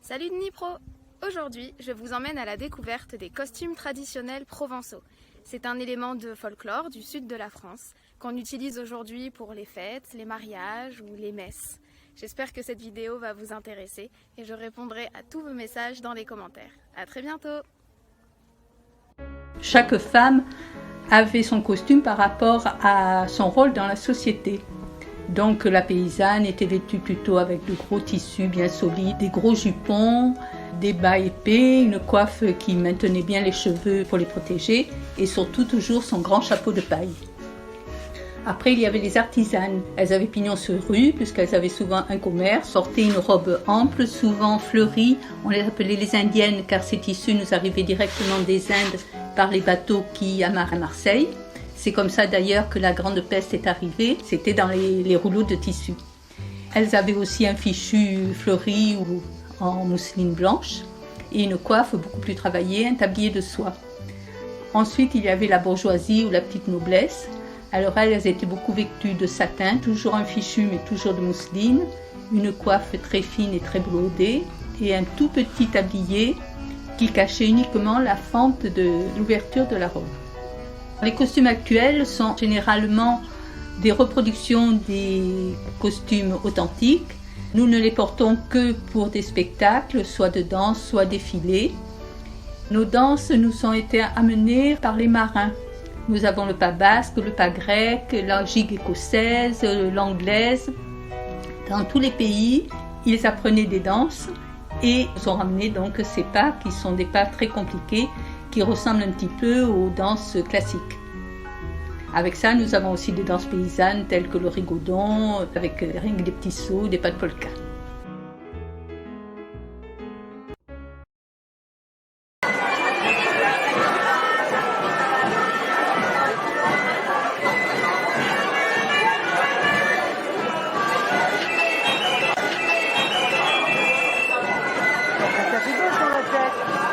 Salut Dnipro! Aujourd'hui, je vous emmène à la découverte des costumes traditionnels provençaux. C'est un élément de folklore du sud de la France qu'on utilise aujourd'hui pour les fêtes, les mariages ou les messes. J'espère que cette vidéo va vous intéresser et je répondrai à tous vos messages dans les commentaires. À très bientôt! Chaque femme avait son costume par rapport à son rôle dans la société. Donc la paysanne était vêtue plutôt avec de gros tissus bien solides, des gros jupons, des bas épais, une coiffe qui maintenait bien les cheveux pour les protéger et surtout toujours son grand chapeau de paille. Après, il y avait les artisanes. Elles avaient pignon sur rue puisqu'elles avaient souvent un commerce, portaient une robe ample, souvent fleurie. On les appelait les indiennes car ces tissus nous arrivaient directement des Indes par les bateaux qui amarraient à Marseille. C'est comme ça d'ailleurs que la grande peste est arrivée, c'était dans les rouleaux de tissu. Elles avaient aussi un fichu fleuri ou en mousseline blanche et une coiffe beaucoup plus travaillée, un tablier de soie. Ensuite, il y avait la bourgeoisie ou la petite noblesse. Alors elles étaient beaucoup vêtues de satin, toujours un fichu mais toujours de mousseline, une coiffe très fine et très brodée et un tout petit tablier qui cachait uniquement la fente de l'ouverture de la robe. Les costumes actuels sont généralement des reproductions des costumes authentiques. Nous ne les portons que pour des spectacles, soit de danse, soit défilés. Nos danses nous ont été amenées par les marins. Nous avons le pas basque, le pas grec, la gigue écossaise, l'anglaise. Dans tous les pays, ils apprenaient des danses et nous ont ramené donc ces pas qui sont des pas très compliqués qui ressemblent un petit peu aux danses classiques. Avec ça, nous avons aussi des danses paysannes telles que le rigodon, avec rien que des petits sauts, des pas de polka. Ça fait beau sur la tête.